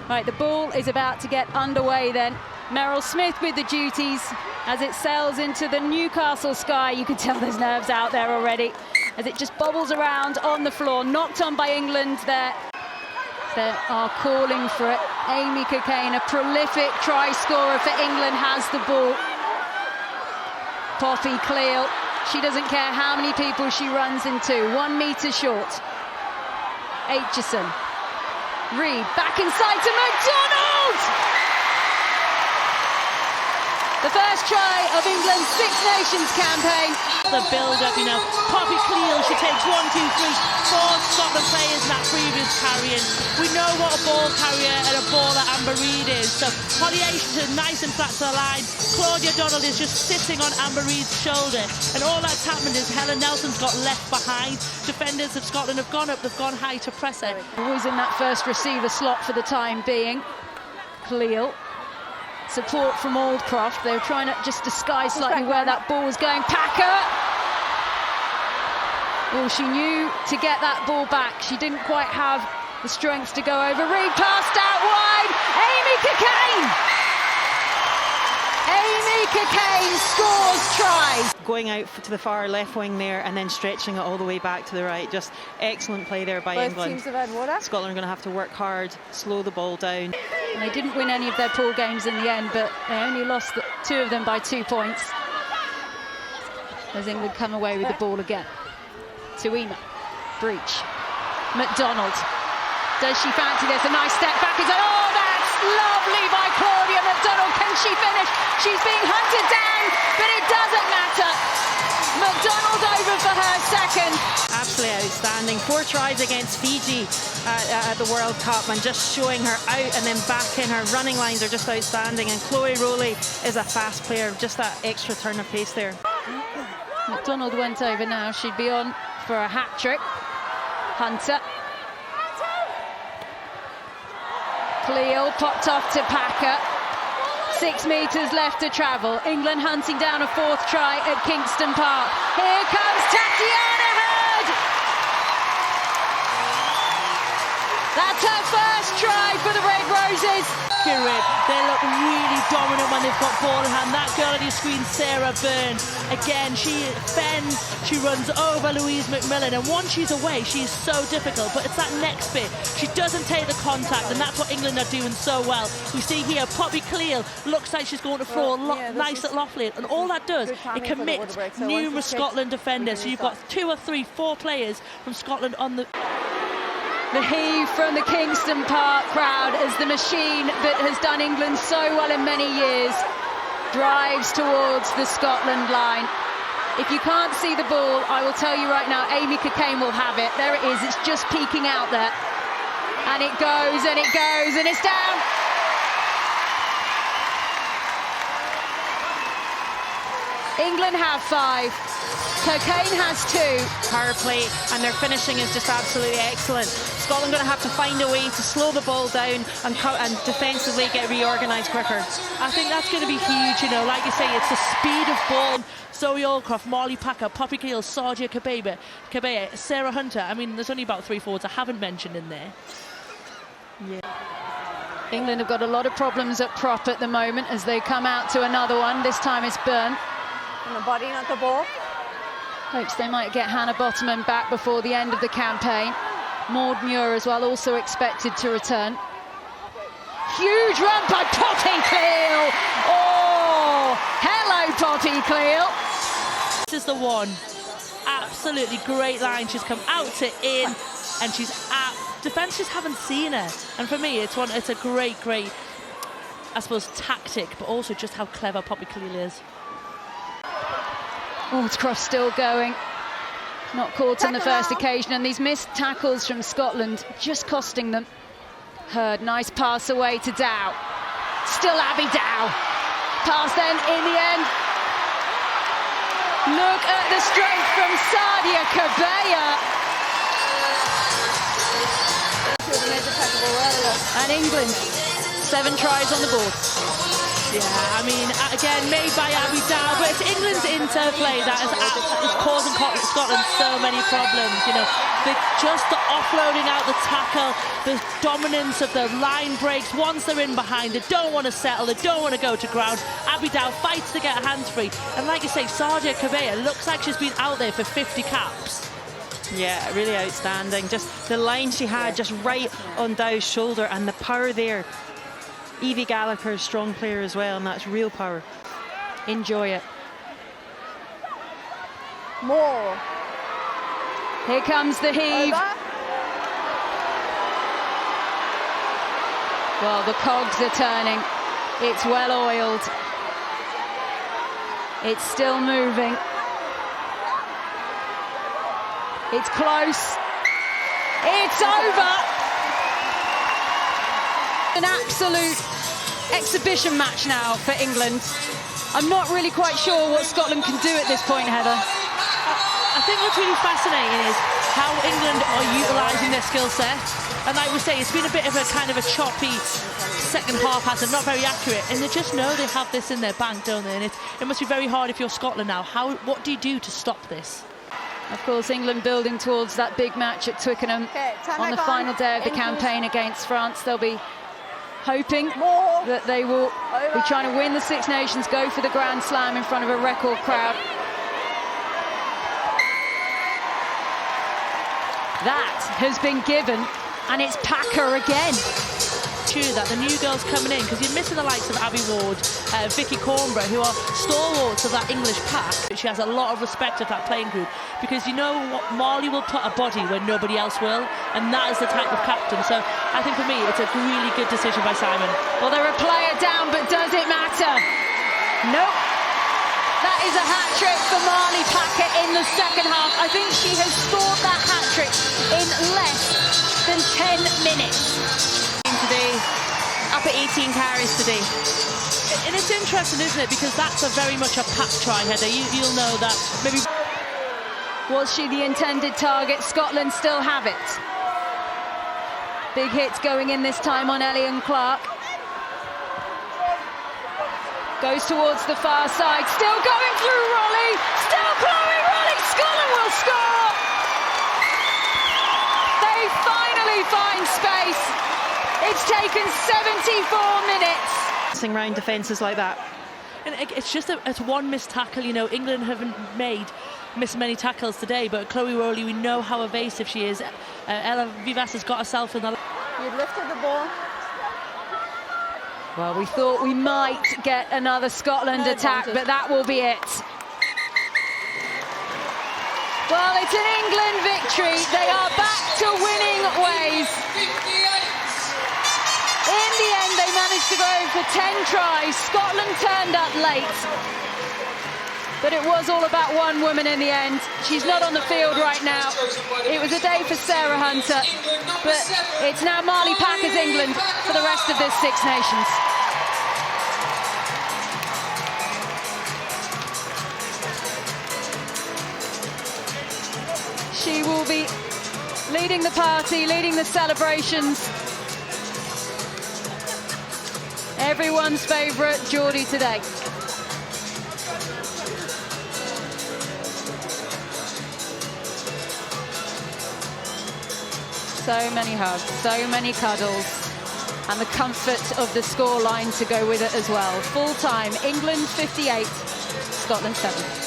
Right, the ball is about to get underway then. Meryl Smith with the duties as it sails into the Newcastle sky. You can tell there's nerves out there already as it just bobbles around on the floor. Knocked on by England there. They are calling for it. Amy Cokayne, a prolific try scorer for England, has the ball. Poppy Cleall, she doesn't care how many people she runs into. 1 metre short. Aitchison. Reed back inside to McDonald! The first try of England's Six Nations campaign. The build-up, you know, Poppy Cleall, she takes 1, 2, 3, 4 Scotland players in that previous carrying. We know what a ball carrier and a baller Amber Reed is. So Holly Aitchison nice and flat to the line. Claudia Donald is just sitting on Amber Reed's shoulder. And all that's happened is Helen Nelson's got left behind. Defenders of Scotland have gone up, they've gone high to press her. Always in that first receiver slot for the time being. Cleall. Support from Aldcroft. They were trying to just disguise slightly where that ball was going. Packer! Well, she knew to get that ball back. She didn't quite have the strength to go over. Reed passed out wide. Amy Cokayne! Amy Cokayne scores tries. Going out to the far left wing there and then stretching it all the way back to the right. Just excellent play there by Both England. teams have had water. Scotland are going to have to work hard, slow the ball down. And they didn't win any of their pool games in the end, but they only lost 2 of them by 2 points. As England come away with the ball again. Tuima, Breach, McDonald. Does she fancy this? A nice step back. Oh, that's lovely by Claudia McDonald. Can she finish? She's being hunted down, but it doesn't matter. McDonald over for her second. Absolutely outstanding. 4 tries against Fiji at the World Cup and just showing her out and then back in. Her running lines are just outstanding. And Chloe Rowley is a fast player. Just that extra turn of pace there. McDonald went over now. She'd be on for a hat-trick. Hunter. Cleall popped off to Packer. 6 metres left to travel. England hunting down a 4th try at Kingston Park. Here comes Tatiana Hurd. That's her first try for the Red Roses. They look really dominant when they've got ball in hand. That girl on your screen, Sarah Byrne, again, she bends, she runs over Louise McMillan, and once she's away, she's so difficult, but it's that next bit. She doesn't take the contact, and that's what England are doing so well. We see here, Poppy Cleall looks like she's going to throw nice at Loughlin, and all that does, it commits numerous Scotland defenders. So you've got 2 or 3, 4 players from Scotland on the... The heave from the Kingston Park crowd as the machine that has done England so well in many years drives towards the Scotland line. If you can't see the ball, I will tell you right now, Amy Cokayne will have it. There it is, it's just peeking out there. And it goes, and it goes, and it's down. England have 5. Cokayne has 2. Power play and their finishing is just absolutely excellent. Scotland going to have to find a way to slow the ball down and defensively get reorganised quicker. I think that's going to be huge, you know, like you say, it's the speed of ball. Zoe Aldcroft, Molly Packer, Poppy Cleall, Sadia Kabea, Sarah Hunter. I mean, there's only about 3 forwards I haven't mentioned in there. Yeah. England have got a lot of problems at prop at the moment as they come out to another one. This time it's Byrne. On the body, not the ball. Hopes they might get Hannah Bottoman back before the end of the campaign. Maud Muir as well, also expected to return. Huge run by Poppy Cleall. Oh, hello, Poppy Cleall. This is the one. Absolutely great line. She's come out to in, and she's at defence. Just haven't seen her. And for me, it's a great, I suppose, tactic, but also just how clever Poppy Cleall is. Aldcroft still going. Not caught on the first occasion, and these missed tackles from Scotland just costing them. Hurd, nice pass away to Dow. Still Abby Dow. Pass then in the end. Look at the strength from Sadia Kabea. And England, 7 tries on the board. Yeah, I mean, again, made by Abby Dow, but it's England's interplay that is causing Scotland so many problems. You know, just the offloading out the tackle, the dominance of the line breaks. Once they're in behind, they don't want to settle, they don't want to go to ground. Abby Dow fights to get her hands free. And like you say, Sadia Kaveh looks like she's been out there for 50 caps. Yeah, really outstanding. Just the line she had just right on Dow's shoulder, and the power there. Evie Gallagher's strong player as well, and that's real power. Enjoy it. More. Here comes the heave. Over. Well, the cogs are turning. It's well oiled. It's still moving. It's close. It's over. An absolute exhibition match now for England. I'm not really quite sure what Scotland can do at this point, Heather. I think what's really fascinating is how England are utilising their skill set. And like we say, it's been a bit of a kind of a choppy second half, hasn't, not very accurate. And they just know they have this in their bank, don't they? And it must be very hard if you're Scotland now. What do you do to stop this? Of course, England building towards that big match at Twickenham on the final day of the campaign against France. They'll be hoping that they will be trying to win the Six Nations, go for the Grand Slam in front of a record crowd. That has been given, and it's Packer again. True that the new girls coming in, because you're missing the likes of Abby Ward, Vicky Cornborough, who are stalwarts of that English pack. She has a lot of respect of that playing group, because you know what, Marley will put a body where nobody else will, and that is the type of captain. So I think for me it's a really good decision by Simon. Well, they're a player down, but does it matter? Nope. That is a hat-trick for Marley Packer in the second half. I think she has scored that hat-trick in less than 10 minutes. Today, up at 18 carries today. And it's interesting, isn't it? Because that's very much a pack try, Heather. You'll know that. Maybe. Was she the intended target? Scotland still have it. Big hits going in this time on Elian Clark. Goes towards the far side. Still going through Rolly. Still Chloe Rolly. Scotland will score. They finally find space. It's taken 74 minutes. Passing round defences like that. And it's just it's one missed tackle. You know, England haven't missed many tackles today, but Chloe Rolly, we know how evasive she is. Ella Vivas has got herself in the... You lifted the ball. Well, we thought we might get another Scotland attack, but that will be it. Well, it's an England victory. They are back to winning ways. In the end, they managed to go for 10 tries. Scotland turned up late. But it was all about one woman in the end. She's not on the field right now. It was a day for Sarah Hunter. But it's now Marley Packer's England for the rest of this Six Nations. She will be leading the party, leading the celebrations. Everyone's favourite Geordie today. So many hugs, so many cuddles, and the comfort of the scoreline to go with it as well. Full time, England 58, Scotland 7.